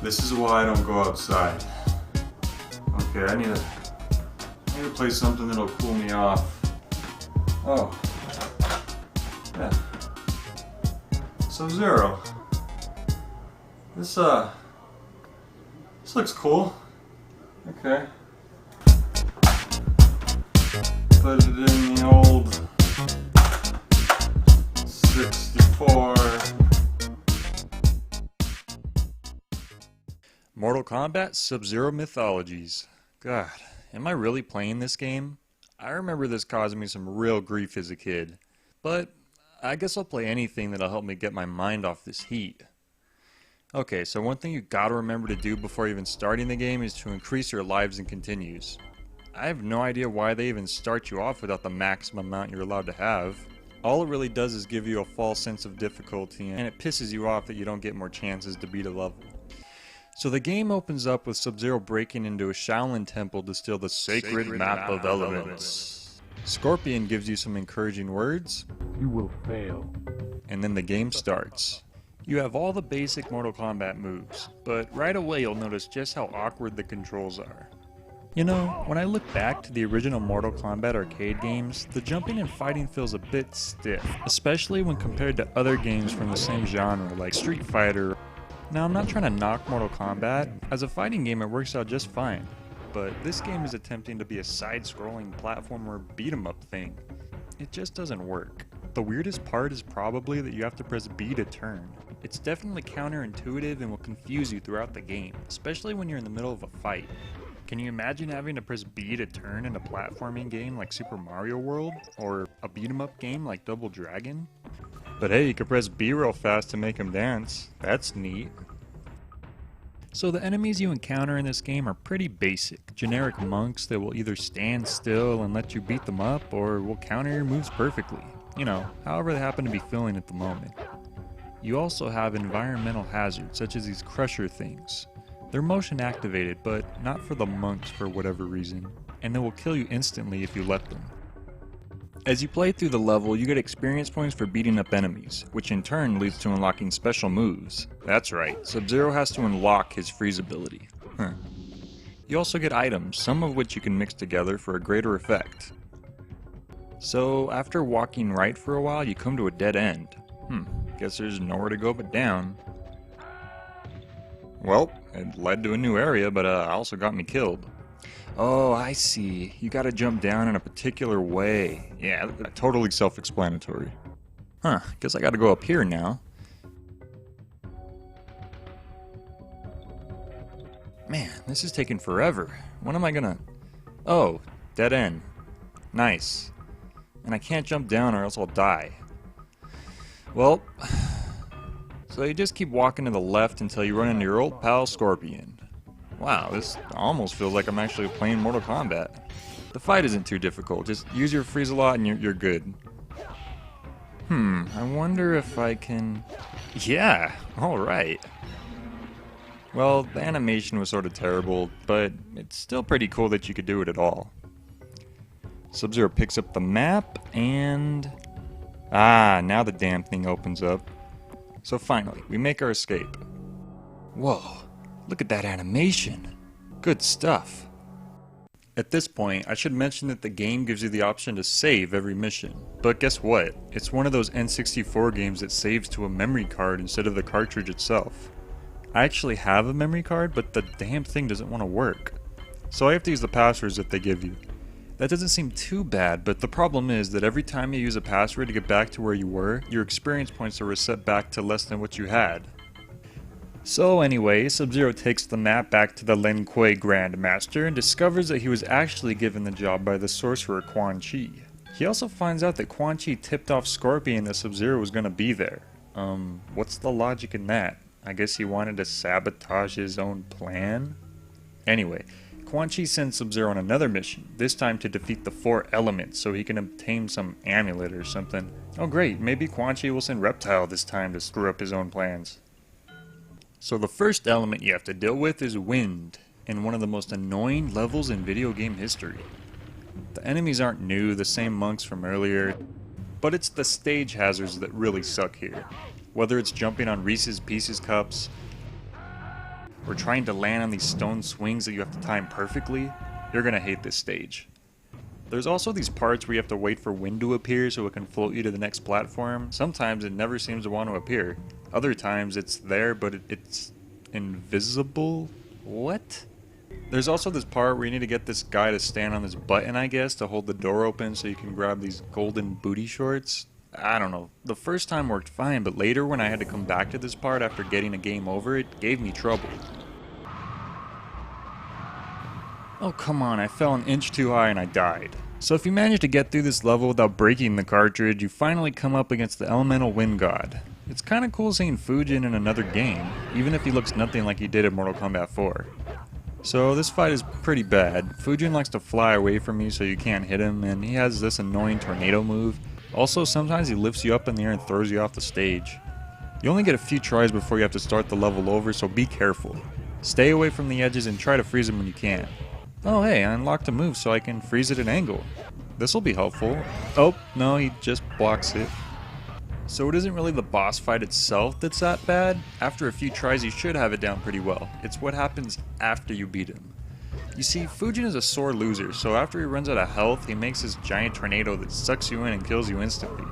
This is why I don't go outside. Okay, I need to play something that'll cool me off. Oh. Yeah. Sub-Zero. This looks cool. Okay. Put it in the old 64. Mortal Kombat Sub-Zero Mythologies. God, am I really playing this game? I remember this causing me some real grief as a kid. But I guess I'll play anything that'll help me get my mind off this heat. Okay, so one thing you gotta remember to do before even starting the game is to increase your lives and continues. I have no idea why they even start you off without the maximum amount you're allowed to have. All it really does is give you a false sense of difficulty, and it pisses you off that you don't get more chances to beat a level. So the game opens up with Sub-Zero breaking into a Shaolin temple to steal the sacred map of elements. Scorpion gives you some encouraging words. You will fail. And then the game starts. You have all the basic Mortal Kombat moves, but right away you'll notice just how awkward the controls are. You know, when I look back to the original Mortal Kombat arcade games, the jumping and fighting feels a bit stiff, especially when compared to other games from the same genre like Street Fighter. Now, I'm not trying to knock Mortal Kombat. As a fighting game, it works out just fine. But this game is attempting to be a side-scrolling platformer beat-em-up thing. It just doesn't work. The weirdest part is probably that you have to press B to turn. It's definitely counterintuitive and will confuse you throughout the game, especially when you're in the middle of a fight. Can you imagine having to press B to turn in a platforming game like Super Mario World? Or a beat-em-up game like Double Dragon? But hey, you can press B real fast to make him dance. That's neat. So the enemies you encounter in this game are pretty basic. Generic monks that will either stand still and let you beat them up, or will counter your moves perfectly. You know, however they happen to be feeling at the moment. You also have environmental hazards, such as these crusher things. They're motion activated, but not for the monks for whatever reason, and they will kill you instantly if you let them. As you play through the level, you get experience points for beating up enemies, which in turn leads to unlocking special moves. That's right, Sub-Zero has to unlock his freeze ability. You also get items, some of which you can mix together for a greater effect. So, after walking right for a while, you come to a dead end. Guess there's nowhere to go but down. Well, it led to a new area, but also got me killed. Oh, I see. You gotta jump down in a particular way. Yeah, totally self-explanatory. Guess I gotta go up here now. Man, this is taking forever. When am I gonna... Oh, dead end. Nice. And I can't jump down or else I'll die. Well, so you just keep walking to the left until you run into your old pal Scorpion. Wow, this almost feels like I'm actually playing Mortal Kombat. The fight isn't too difficult, just use your freeze-a-lot and you're good. I wonder if I can... Yeah, alright. Well, the animation was sort of terrible, but it's still pretty cool that you could do it at all. Sub-Zero picks up the map, and... now the damn thing opens up. So finally, we make our escape. Whoa. Look at that animation. Good stuff. At this point, I should mention that the game gives you the option to save every mission. But guess what? It's one of those N64 games that saves to a memory card instead of the cartridge itself. I actually have a memory card, but the damn thing doesn't want to work. So I have to use the passwords that they give you. That doesn't seem too bad, but the problem is that every time you use a password to get back to where you were, your experience points are reset back to less than what you had. So anyway, Sub-Zero takes the map back to the Lin Kuei Grandmaster and discovers that he was actually given the job by the sorcerer Quan Chi. He also finds out that Quan Chi tipped off Scorpion that Sub-Zero was gonna be there. What's the logic in that? I guess he wanted to sabotage his own plan? Anyway, Quan Chi sends Sub-Zero on another mission, this time to defeat the 4 elements so he can obtain some amulet or something. Oh great, maybe Quan Chi will send Reptile this time to screw up his own plans. So the first element you have to deal with is wind, in one of the most annoying levels in video game history. The enemies aren't new, the same monks from earlier, but it's the stage hazards that really suck here. Whether it's jumping on Reese's Pieces cups, or trying to land on these stone swings that you have to time perfectly, you're gonna hate this stage. There's also these parts where you have to wait for wind to appear so it can float you to the next platform. Sometimes it never seems to want to appear. Other times it's there, but it's invisible? What? There's also this part where you need to get this guy to stand on this button, I guess, to hold the door open so you can grab these golden booty shorts. I don't know. The first time worked fine, but later when I had to come back to this part after getting a game over, it gave me trouble. Oh come on, I fell an inch too high and I died. So if you manage to get through this level without breaking the cartridge, you finally come up against the elemental wind god. It's kinda cool seeing Fujin in another game, even if he looks nothing like he did in Mortal Kombat 4. So this fight is pretty bad. Fujin likes to fly away from you so you can't hit him, and he has this annoying tornado move. Also, sometimes he lifts you up in the air and throws you off the stage. You only get a few tries before you have to start the level over, so be careful. Stay away from the edges and try to freeze him when you can. Oh hey, I unlocked a move so I can freeze at an angle. This'll be helpful. Oh, no, he just blocks it. So it isn't really the boss fight itself that's that bad. After a few tries you should have it down pretty well. It's what happens after you beat him. You see, Fujin is a sore loser, so after he runs out of health, he makes this giant tornado that sucks you in and kills you instantly.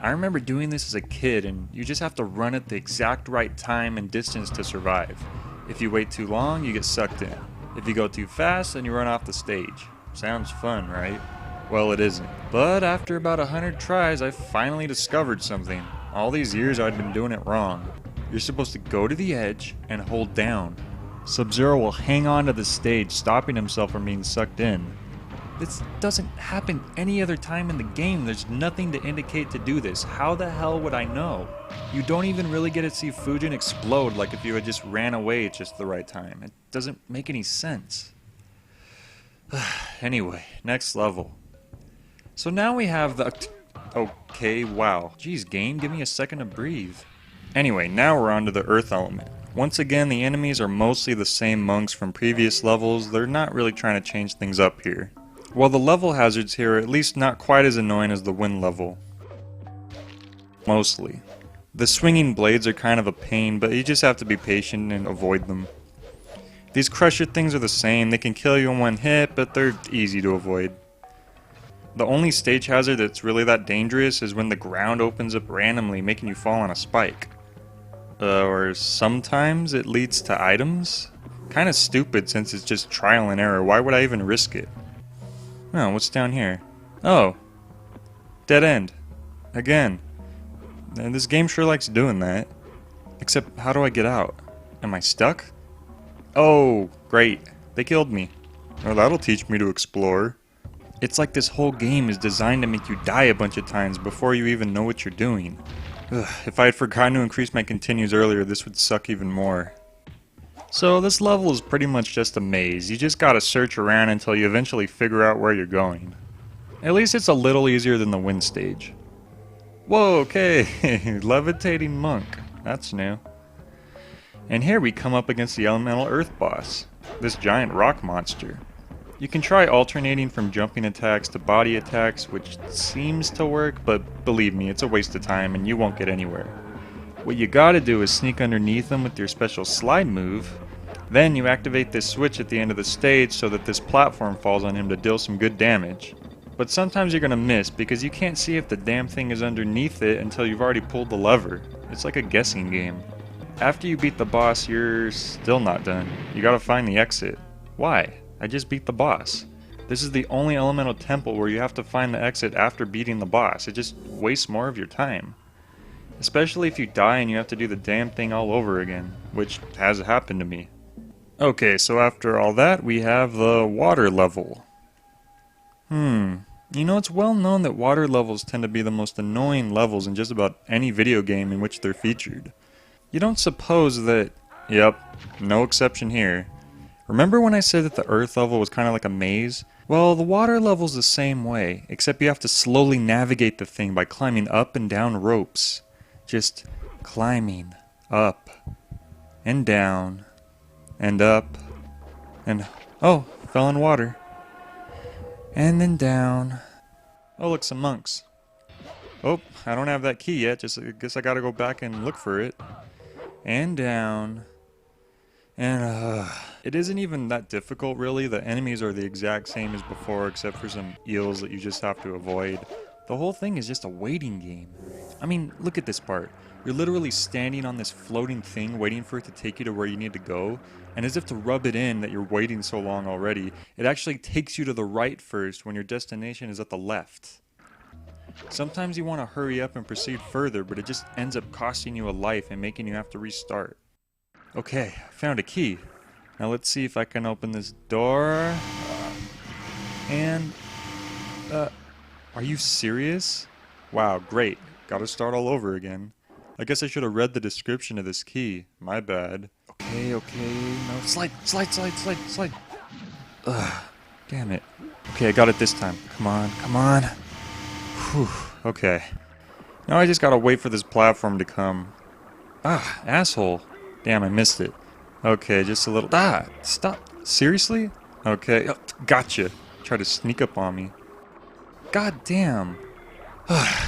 I remember doing this as a kid, and you just have to run at the exact right time and distance to survive. If you wait too long, you get sucked in. If you go too fast, then you run off the stage. Sounds fun, right? Well, it isn't. But after about 100 tries, I finally discovered something. All these years I'd been doing it wrong. You're supposed to go to the edge and hold down. Sub-Zero will hang on to the stage, stopping himself from being sucked in. This doesn't happen any other time in the game. There's nothing to indicate to do this. How the hell would I know? You don't even really get to see Fujin explode like if you had just ran away at just the right time. It doesn't make any sense. Anyway, next level. So now we have the... Okay, wow. Jeez, game, give me a second to breathe. Anyway, now we're on to the earth element. Once again, the enemies are mostly the same monks from previous levels. They're not really trying to change things up here. While the level hazards here are at least not quite as annoying as the wind level. Mostly. The swinging blades are kind of a pain, but you just have to be patient and avoid them. These crusher things are the same. They can kill you in one hit, but they're easy to avoid. The only stage hazard that's really that dangerous is when the ground opens up randomly, making you fall on a spike. Or sometimes it leads to items? Kinda stupid since it's just trial and error. Why would I even risk it? Oh, what's down here? Oh. Dead end. Again. And this game sure likes doing that. Except, how do I get out? Am I stuck? Oh, great. They killed me. Well, that'll teach me to explore. It's like this whole game is designed to make you die a bunch of times before you even know what you're doing. Ugh, if I had forgotten to increase my continues earlier, this would suck even more. So this level is pretty much just a maze. You just gotta search around until you eventually figure out where you're going. At least it's a little easier than the wind stage. Whoa, okay, levitating monk. That's new. And here we come up against the elemental earth boss, this giant rock monster. You can try alternating from jumping attacks to body attacks, which seems to work, but believe me, it's a waste of time and you won't get anywhere. What you gotta do is sneak underneath them with your special slide move. Then you activate this switch at the end of the stage so that this platform falls on him to deal some good damage. But sometimes you're gonna miss because you can't see if the damn thing is underneath it until you've already pulled the lever. It's like a guessing game. After you beat the boss, you're still not done. You gotta find the exit. Why? I just beat the boss. This is the only elemental temple where you have to find the exit after beating the boss. It just wastes more of your time. Especially if you die and you have to do the damn thing all over again, which has happened to me. Okay, so after all that, we have the water level. You know, it's well known that water levels tend to be the most annoying levels in just about any video game in which they're featured. You don't suppose that... Yep, no exception here. Remember when I said that the earth level was kind of like a maze? Well, the water level's the same way, except you have to slowly navigate the thing by climbing up and down ropes. Just climbing up and down and up and... Oh, fell in water. And then down. Oh, look, some monks. Oh, I don't have that key yet, I guess I gotta go back and look for it. And down. And it isn't even that difficult really. The enemies are the exact same as before except for some eels that you just have to avoid. The whole thing is just a waiting game. I mean, look at this part. You're literally standing on this floating thing waiting for it to take you to where you need to go, and as if to rub it in that you're waiting so long already, it actually takes you to the right first when your destination is at the left. Sometimes you want to hurry up and proceed further, but it just ends up costing you a life and making you have to restart. Okay, I found a key. Now let's see if I can open this door. And, are you serious? Wow, great. Gotta start all over again. I guess I should have read the description of this key. My bad. Okay, no, slide. Ugh, damn it. Okay, I got it this time. Come on. Whew, okay. Now I just gotta wait for this platform to come. Ah, asshole. Damn, I missed it. Okay, just a little... stop. Seriously? Okay, gotcha. Try to sneak up on me. God damn.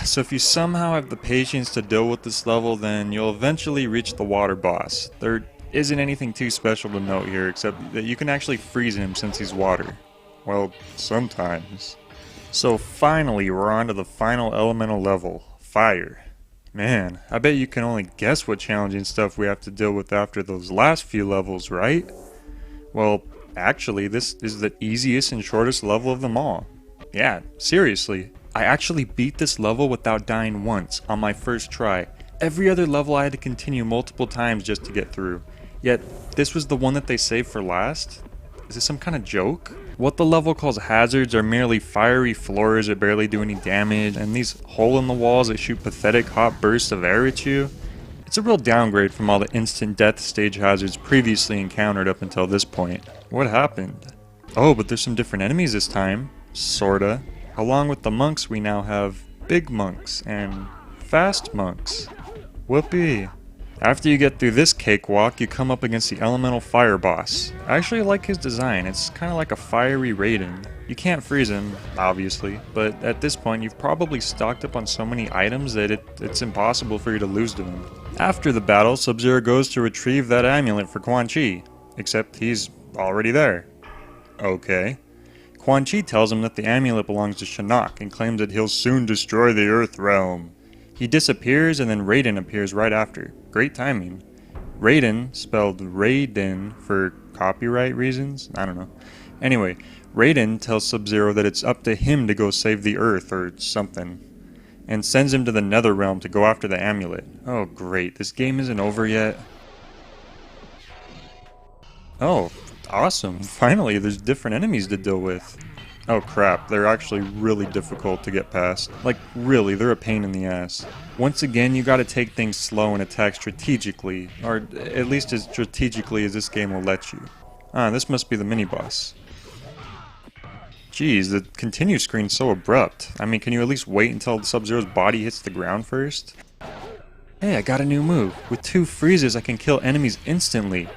So if you somehow have the patience to deal with this level, then you'll eventually reach the water boss. There isn't anything too special to note here, except that you can actually freeze him since he's water. Well, sometimes. So finally, we're on to the final elemental level, fire. Man, I bet you can only guess what challenging stuff we have to deal with after those last few levels, right? Well, actually, this is the easiest and shortest level of them all. Yeah, seriously. I actually beat this level without dying once, on my first try. Every other level I had to continue multiple times just to get through. Yet, this was the one that they saved for last? Is this some kind of joke? What the level calls hazards are merely fiery floors that barely do any damage, and these hole-in-the-walls that shoot pathetic hot bursts of air at you. It's a real downgrade from all the instant death stage hazards previously encountered up until this point. What happened? Oh, but there's some different enemies this time. Sorta. Along with the monks, we now have big monks and fast monks. Whoopee. After you get through this cakewalk, you come up against the elemental fire boss. I actually like his design. It's kind of like a fiery Raiden. You can't freeze him, obviously, but at this point you've probably stocked up on so many items that it's impossible for you to lose to him. After the battle, Sub-Zero goes to retrieve that amulet for Quan Chi, except he's already there. Okay. Quan Chi tells him that the amulet belongs to Shinnok and claims that he'll soon destroy the Earth Realm. He disappears and then Raiden appears right after. Great timing. Raiden, spelled Raiden for copyright reasons? I don't know. Anyway, Raiden tells Sub-Zero that it's up to him to go save the Earth or something, and sends him to the Nether Realm to go after the amulet. Oh great, this game isn't over yet. Oh, awesome. Finally, there's different enemies to deal with. Oh crap, they're actually really difficult to get past. Like, really, they're a pain in the ass. Once again, you gotta take things slow and attack strategically, or at least as strategically as this game will let you. Ah, this must be the mini-boss. Jeez, the continue screen's so abrupt. I mean, can you at least wait until Sub-Zero's body hits the ground first? Hey, I got a new move. With 2 freezes, I can kill enemies instantly.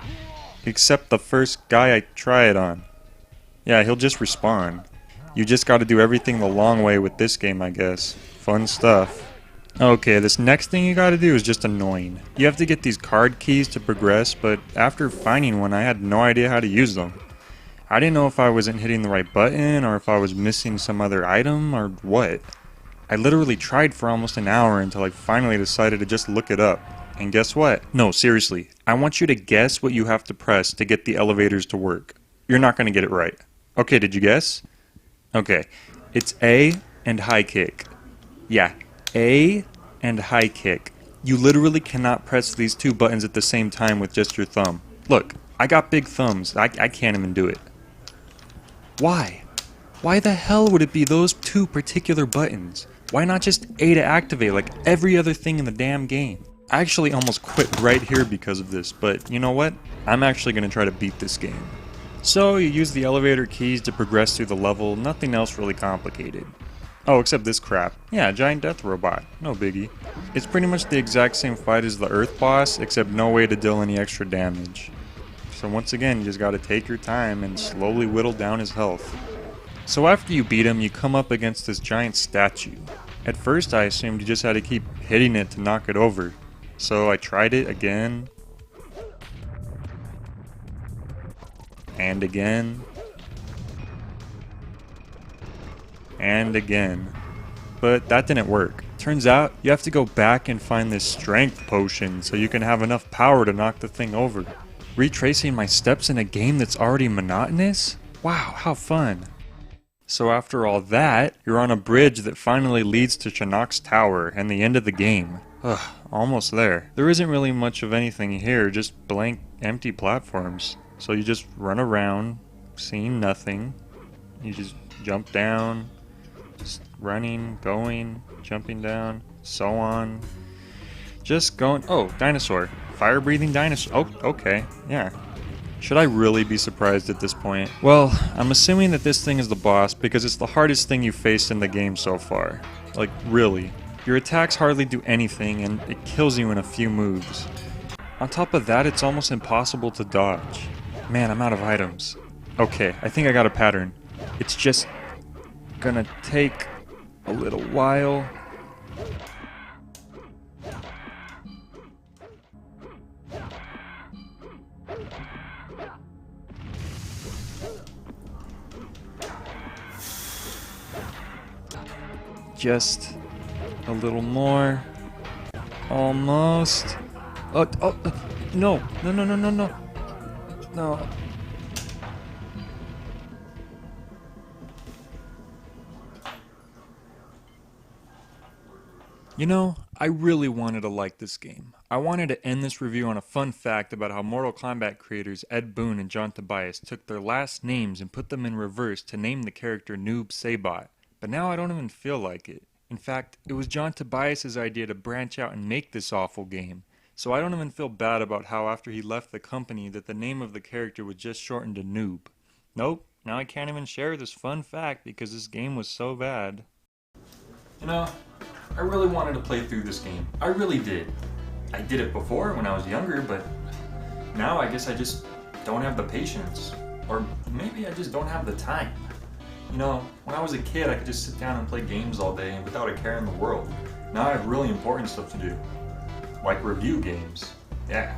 Except the first guy I try it on. Yeah, he'll just respawn. You just gotta do everything the long way with this game, I guess. Fun stuff. Okay, this next thing you gotta do is just annoying. You have to get these card keys to progress, but after finding one, I had no idea how to use them. I didn't know if I wasn't hitting the right button, or if I was missing some other item, or what. I literally tried for almost an hour until I finally decided to just look it up. And guess what? No, seriously. I want you to guess what you have to press to get the elevators to work. You're not gonna get it right. Okay, did you guess? Okay, it's A and high kick. Yeah, A and high kick. You literally cannot press these 2 buttons at the same time with just your thumb. Look, I got big thumbs. I can't even do it. Why? Why the hell would it be those 2 particular buttons? Why not just A to activate like every other thing in the damn game? I actually almost quit right here because of this, but you know what? I'm actually going to try to beat this game. So you use the elevator keys to progress through the level, nothing else really complicated. Oh, except this crap. Yeah, giant death robot, no biggie. It's pretty much the exact same fight as the Earth boss, except no way to deal any extra damage. So once again, you just gotta take your time and slowly whittle down his health. So after you beat him, you come up against this giant statue. At first I assumed you just had to keep hitting it to knock it over. So I tried it again. And again. And again. But that didn't work. Turns out you have to go back and find this strength potion so you can have enough power to knock the thing over. Retracing my steps in a game that's already monotonous? Wow, how fun. So after all that, you're on a bridge that finally leads to Shinnok's tower and the end of the game. Ugh, almost there. There isn't really much of anything here, just blank, empty platforms. So you just run around, seeing nothing. You just jump down, just running, going, jumping down, so on. Just going. Oh, dinosaur. Fire-breathing dinosaur. Oh, okay. Yeah. Should I really be surprised at this point? Well, I'm assuming that this thing is the boss because it's the hardest thing you've faced in the game so far. Like, really. Your attacks hardly do anything and it kills you in a few moves. On top of that, it's almost impossible to dodge. Man, I'm out of items. Okay, I think I got a pattern. It's just gonna take a little while. Just a little more. Almost. Oh, no. No. You know, I really wanted to like this game. I wanted to end this review on a fun fact about how Mortal Kombat creators Ed Boon and John Tobias took their last names and put them in reverse to name the character Noob Saibot. But now I don't even feel like it. In fact, it was John Tobias' idea to branch out and make this awful game. So I don't even feel bad about how after he left the company that the name of the character was just shortened to Noob. Nope, now I can't even share this fun fact because this game was so bad. You know, I really wanted to play through this game. I really did. I did it before when I was younger, but now I guess I just don't have the patience. Or maybe I just don't have the time. You know, when I was a kid, I could just sit down and play games all day without a care in the world. Now I have really important stuff to do. Like review games. Yeah.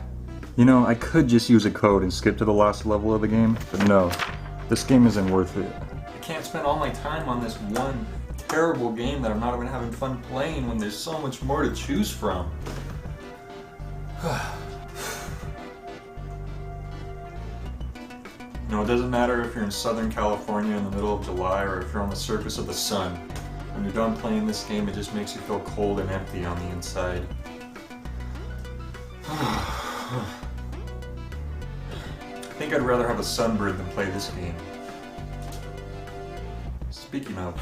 You know, I could just use a code and skip to the last level of the game, but no. This game isn't worth it. I can't spend all my time on this one terrible game that I'm not even having fun playing when there's so much more to choose from. You know, it doesn't matter if you're in Southern California in the middle of July or if you're on the surface of the sun. When you're done playing this game, it just makes you feel cold and empty on the inside. I think I'd rather have a sunburn than play this game. Speaking of,